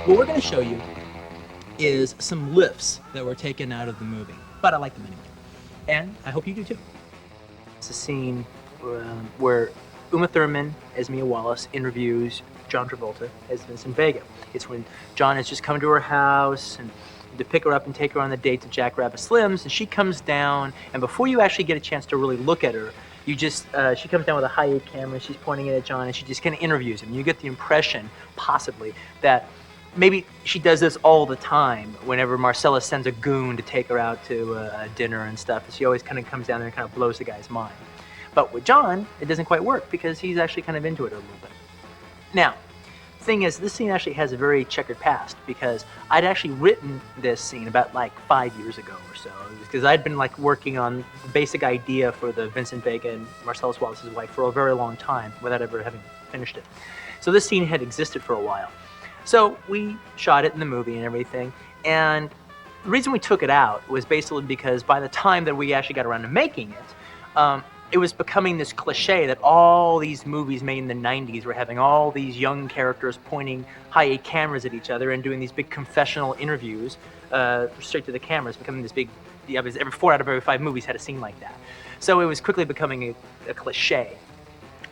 what we're going to show you is some lifts that were taken out of the movie, but I like them anyway. And I hope you do too. It's a scene where Uma Thurman as Mia Wallace interviews John Travolta as Vincent Vega. It's when John has just come to her house and to pick her up and take her on the date to Jackrabbit Slim's, and she comes down, and before you actually get a chance to really look at her, you just, she comes down with a high-8 camera, she's pointing it at John, and she just kind of interviews him. You get the impression, possibly, that maybe she does this all the time whenever Marcella sends a goon to take her out to dinner and stuff. She always kind of comes down there and kind of blows the guy's mind. But with John, it doesn't quite work because he's actually kind of into it a little bit. Now, the thing is, this scene actually has a very checkered past because I'd actually written this scene about like 5 years ago or so, because I'd been like working on the basic idea for the Vincent Vega and Marcellus Wallace's wife for a very long time without ever having finished it. So this scene had existed for a while. So we shot it in the movie and everything, and the reason we took it out was basically because by the time that we actually got around to making it, it was becoming this cliche that all these movies made in the 90s were having all these young characters pointing high-8 cameras at each other and doing these big confessional interviews straight to the cameras, becoming this big, every 4 out of every 5 movies had a scene like that. So it was quickly becoming a cliche.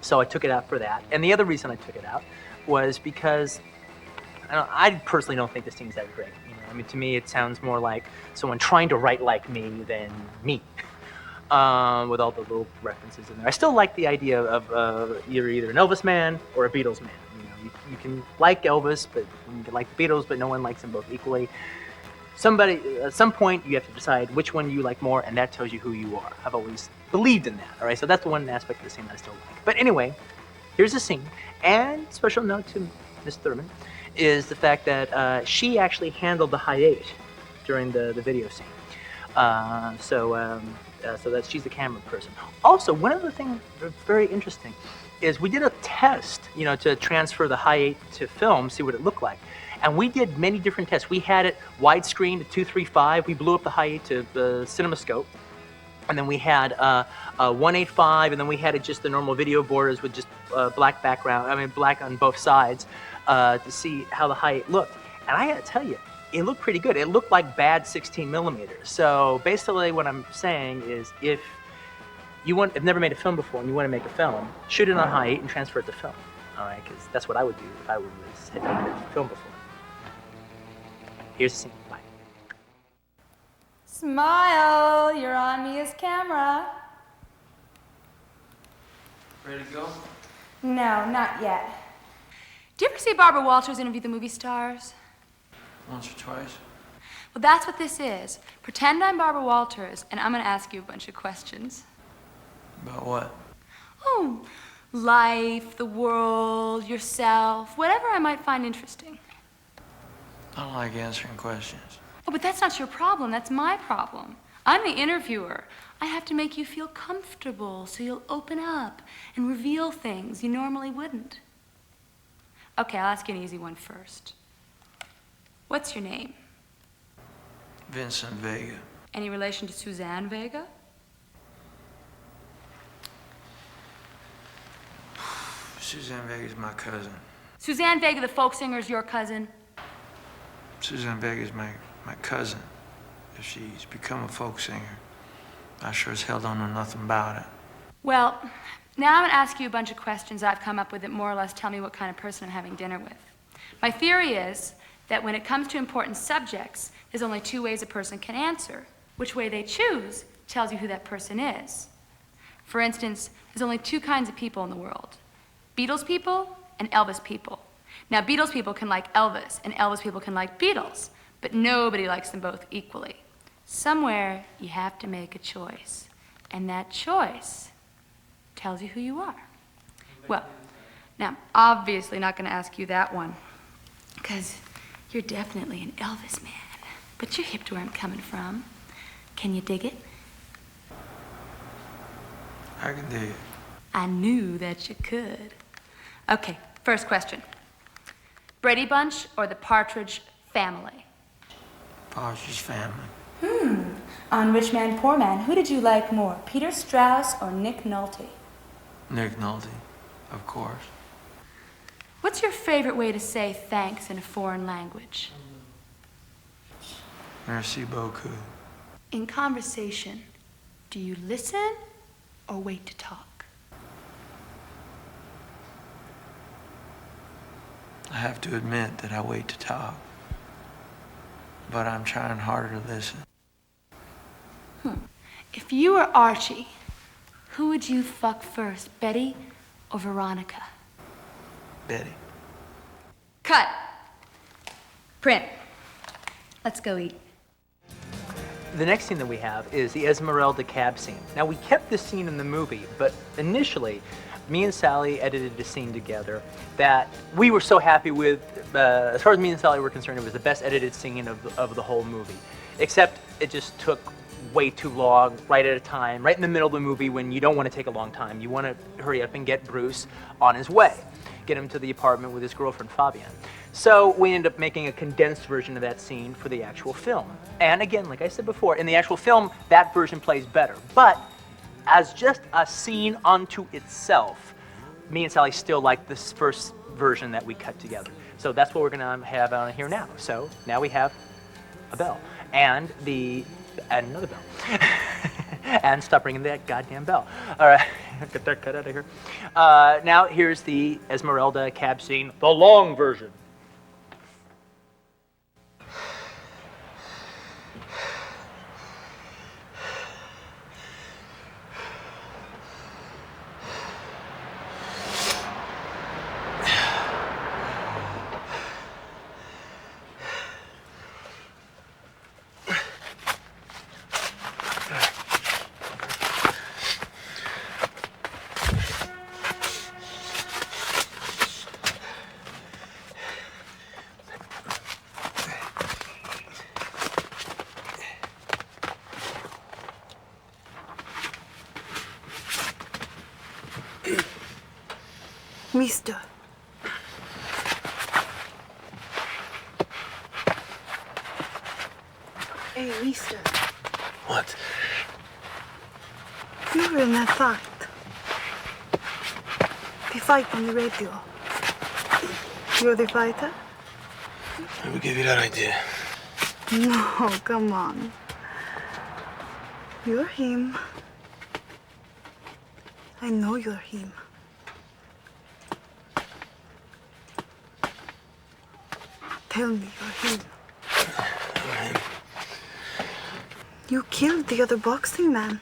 So I took it out for that. And the other reason I took it out was because I personally don't think this scene's that great. You know? I mean, to me, it sounds more like someone trying to write like me than me. With all the little references in there. I still like the idea of you're either an Elvis man or a Beatles man. You know, you can like Elvis, but you can like the Beatles, but no one likes them both equally. At some point, you have to decide which one you like more, and that tells you who you are. I've always believed in that, all right? So that's one aspect of the scene that I still like. But anyway, here's the scene. And special note to Miss Thurman is the fact that she actually handled the high-8 during the video scene. So that she's the camera person. Also, one other thing that's very interesting is we did a test, you know, to transfer the high-8 to film, see what it looked like. And we did many different tests. We had it widescreen to 235. We blew up the high-8 to the CinemaScope. And then we had 185, and then we had it just the normal video borders with just black background, black on both sides to see how the high-8 looked. And I gotta tell you, it looked pretty good. It looked like bad 16 millimeters. So basically what I'm saying is if you have never made a film before and you want to make a film, shoot it on high-8 and transfer it to film. All right, because that's what I would do if I had made a film before. Here's the scene. Bye. Smile, you're on Mia's camera. Ready to go? No, not yet. Do you ever see Barbara Walters interview the movie stars? Once or twice. Well, that's what this is. Pretend I'm Barbara Walters, and I'm going to ask you a bunch of questions. About what? Oh, life, the world, yourself, whatever I might find interesting. I don't like answering questions. Oh, but that's not your problem. That's my problem. I'm the interviewer. I have to make you feel comfortable so you'll open up and reveal things you normally wouldn't. Okay, I'll ask you an easy one first. What's your name? Vincent Vega. Any relation to Suzanne Vega? Suzanne Vega's my cousin. Suzanne Vega, the folk singer, is your cousin? Suzanne Vega's my cousin. If she's become a folk singer, I sure as hell don't know nothing about it. Well, now I'm going to ask you a bunch of questions I've come up with that more or less tell me what kind of person I'm having dinner with. My theory is that when it comes to important subjects, there's only 2 ways a person can answer. Which way they choose tells you who that person is. For instance, there's only 2 kinds of people in the world. Beatles people and Elvis people. Now, Beatles people can like Elvis, and Elvis people can like Beatles, but nobody likes them both equally. Somewhere, you have to make a choice, and that choice tells you who you are. Well, now, I'm obviously not going to ask you that one, because you're definitely an Elvis man, but you're hip to where I'm coming from. Can you dig it? I can dig it. I knew that you could. Okay, first question. Brady Bunch or the Partridge Family? Partridge Family. On Rich Man, Poor Man, who did you like more, Peter Strauss or Nick Nolte? Nick Nolte, of course. What's your favorite way to say thanks in a foreign language? Merci beaucoup. In conversation, do you listen or wait to talk? I have to admit that I wait to talk, but I'm trying harder to listen. If you were Archie, who would you fuck first, Betty or Veronica? Betty. Cut. Print. Let's go eat. The next scene that we have is the Esmeralda cab scene. Now, we kept this scene in the movie, but initially, me and Sally edited a scene together that we were so happy with. As far as me and Sally were concerned, it was the best edited scene of the whole movie. Except it just took way too long, right at a time, right in the middle of the movie when you don't want to take a long time. You want to hurry up and get Bruce on his way, get him to the apartment with his girlfriend, Fabienne. So we ended up making a condensed version of that scene for the actual film. And again, like I said before, in the actual film, that version plays better. But as just a scene unto itself, me and Sally still like this first version that we cut together. So that's what we're gonna have on here now. So now we have a bell and another bell. And stop ringing that goddamn bell. All right, get that cut out of here. Now here's the Esmeralda cab scene, the long version. Mister. Hey, mister. What? You were in that fight. The fight on the radio. You're the fighter? Who gave you that idea? No, come on. You're him. I know you're him. Tell me you're him. I'm him. You killed the other boxing man.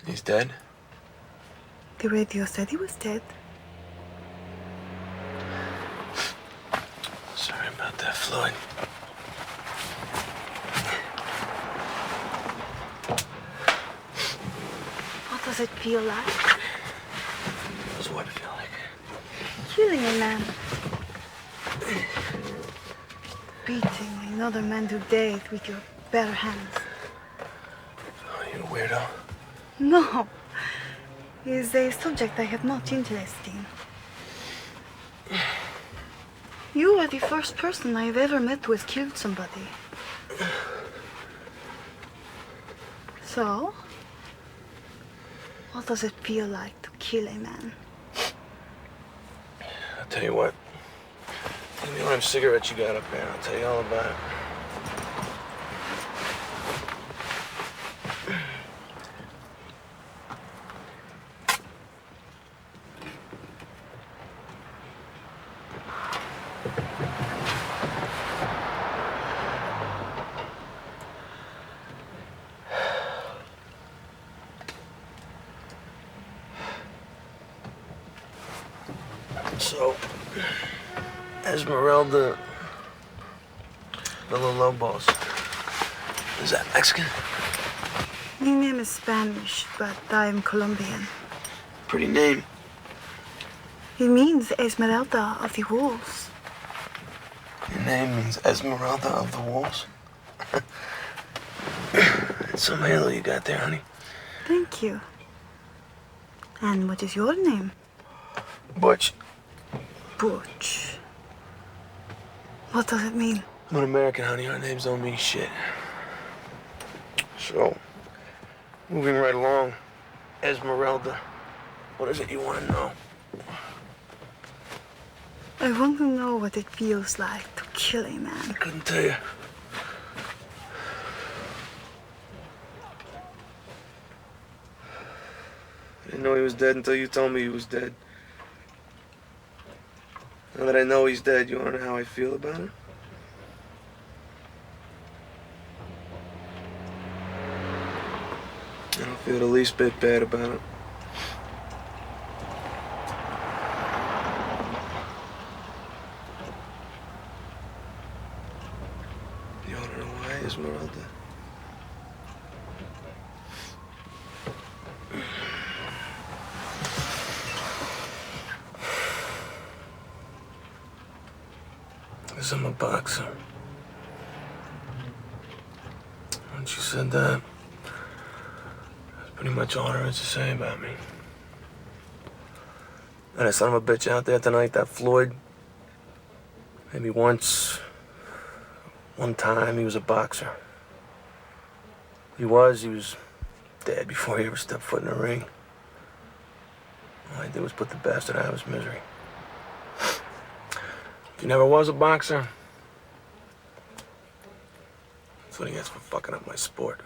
He's dead? The radio said he was dead. Sorry about that, Floyd. What does it feel like? What's what feel like? Killing a man. Beating another man to death with your bare hands. Oh, you a weirdo? No. Is a subject I have much interest in. You are the first person I've ever met who has killed somebody. So, what does it feel like to kill a man? I'll tell you what. Give me one of them cigarettes you got up there. I'll tell you all about it. So, Esmeralda Villalobos. Is that Mexican? My name is Spanish, but I'm Colombian. Pretty name. It means Esmeralda of the Wolves. Your name means Esmeralda of the Wolves? It's some halo you got there, honey. Thank you. And what is your name? Butch. Butch. What does it mean? I'm an American, honey. Our names don't mean shit. So, moving right along, Esmeralda What is it you want to know? I want to know what it feels like to kill a I man. couldn't tell you. I didn't know he was dead until you told me he was dead. Now that I know he's dead, you want to know how I feel about him? I don't feel the least bit bad about it. You want to know why, Esmeralda? Because I'm a boxer. Once you said that, that's pretty much all there is to say about me. That son of a bitch out there tonight, that Floyd, maybe one time he was a boxer. He was dead before he ever stepped foot in the ring. All I did was put the bastard out of his misery. If he never was a boxer, that's what he gets for fucking up my sport.